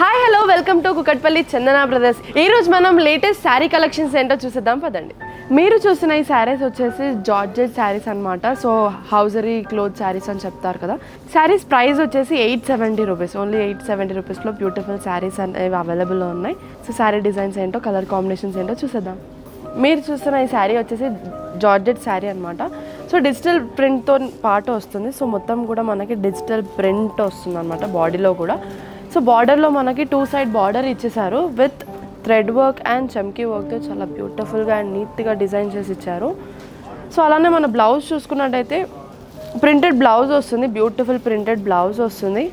Hi hello welcome to Kukatpally Chandana brothers. ఈ రోజు మనం లేటెస్ట్ శారీ కలెక్షన్స్ ఏంటో చూసేద్దాం పదండి. మీరు చూసిన ఈ శారీస్ వచ్చేసి జార్జెట్ శారీస్ అనమాట. సో హౌజరీ క్లోత్ శారీస్ అని చెప్తారు కదా. శారీస్ ప్రైస్ వచ్చేసి 870 రూపీస్. ఓన్లీ 870 రూపీస్లో బ్యూటిఫుల్ శారీస్ అనేవి అవైలబుల్లో ఉన్నాయి. సో శారీ డిజైన్స్ ఏంటో, కలర్ కాంబినేషన్స్ ఏంటో చూసేద్దాం. మీరు చూస్తున్న ఈ శారీ వచ్చేసి జార్జెట్ శారీ అనమాట. సో డిజిటల్ ప్రింట్తో పాటు వస్తుంది. సో మొత్తం కూడా మనకి డిజిటల్ ప్రింట్ వస్తుంది అనమాట బాడీలో కూడా. సో బార్డర్లో మనకి 2 సైడ్ బార్డర్ ఇచ్చేసారు విత్ థ్రెడ్ వర్క్ అండ్ చమ్కీ వర్క్తో చాలా బ్యూటిఫుల్గా అండ్ నీట్గా డిజైన్ చేసి ఇచ్చారు. సో అలానే మన బ్లౌజ్ చూసుకున్నట్టయితే ప్రింటెడ్ బ్లౌజ్ వస్తుంది, బ్యూటిఫుల్ ప్రింటెడ్ బ్లౌజ్ వస్తుంది.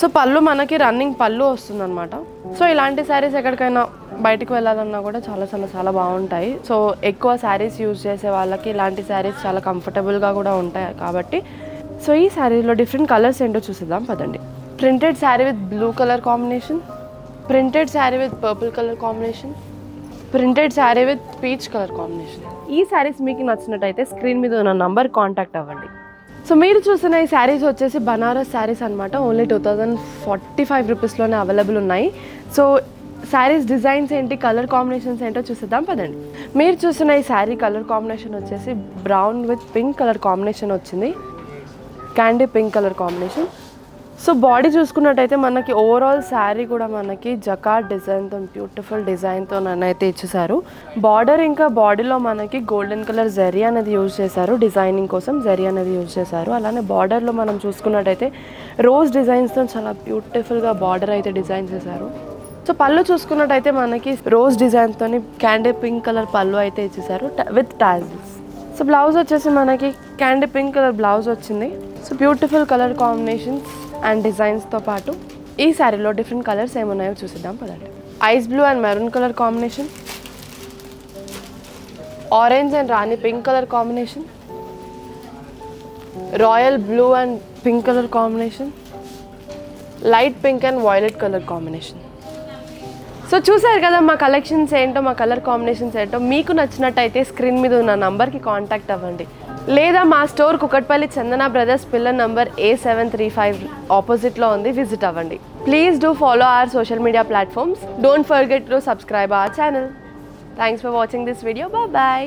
సో పళ్ళు మనకి రన్నింగ్ పళ్ళు వస్తుంది అనమాట. సో ఇలాంటి శారీస్ ఎక్కడికైనా బయటకు వెళ్ళాలన్నా కూడా చాలా చాలా చాలా బాగుంటాయి. సో ఎక్కువ శారీస్ యూజ్ చేసే వాళ్ళకి ఇలాంటి శారీస్ చాలా కంఫర్టబుల్గా కూడా ఉంటాయి కాబట్టి. సో ఈ శారీలో డిఫరెంట్ కలర్స్ ఏంటో చూసేద్దాం పదండి. Printed sari with blue colour combination, printed sari with purple colour combination, printed sari with peach colour combination. ఈ శారీస్ మీకు నచ్చినట్టయితే స్క్రీన్ మీద ఉన్న నంబర్ కాంటాక్ట్ అవ్వండి. సో మీరు చూసిన ఈ శారీస్ వచ్చేసి బనారస్ శారీస్ అనమాట. ఓన్లీ 2045 రూపీస్లోనే అవైలబుల్ ఉన్నాయి. సో శారీస్ డిజైన్స్ ఏంటి, కలర్ కాంబినేషన్స్ ఏంటో చూసేద్దాం పదండి. మీరు చూసిన ఈ శారీ కలర్ కాంబినేషన్ వచ్చేసి brown with pink colour combination వచ్చింది, candy pink colour combination. So body చూసుకున్నట్టయితే మనకి ఓవరాల్ శారీ కూడా మనకి జకార్డ్ డిజైన్తో, బ్యూటిఫుల్ డిజైన్తో నన్నైతే ఇచ్చేసారు. బార్డర్ ఇంకా బాడీలో మనకి గోల్డెన్ కలర్ జరీ అనేది యూజ్ చేశారు, డిజైనింగ్ కోసం జరీ అనేది యూజ్ చేశారు. అలానే బార్డర్లో మనం చూసుకున్నట్టయితే రోజ్ డిజైన్స్తో చాలా బ్యూటిఫుల్గా బార్డర్ అయితే డిజైన్ చేశారు. సో పళ్ళు చూసుకున్నట్టయితే మనకి రోజ్ డిజైన్తో క్యాండీ పింక్ కలర్ పళ్ళు అయితే ఇచ్చేసారు విత్ టాజిల్స్. సో బ్లౌజ్ వచ్చేసి మనకి క్యాండీ పింక్ కలర్ బ్లౌజ్ వచ్చింది. So beautiful colour combinations and డిజైన్స్తో పాటు ఈ శారీలో డిఫరెంట్ కలర్స్ ఏమున్నాయో చూసిద్దాం పదండి. Ice blue and maroon colour combination, orange and rani pink colour combination, royal blue and pink colour combination, light pink and violet colour combination. So చూసారు కదా మా కలెక్షన్స్ ఏంటో, మా కలర్ కాంబినేషన్స్ ఏంటో. మీకు నచ్చినట్టయితే స్క్రీన్ మీద ఉన్న నంబర్కి కాంటాక్ట్ అవ్వండి, లేదా మా store Kukatpally Chandana brothers pillar number A735 ఆపోజిట్లో ఉంది, విజిట్ అవ్వండి. Please do follow our social media platforms. Don't forget to subscribe our channel. Thanks for watching this video. Bye bye.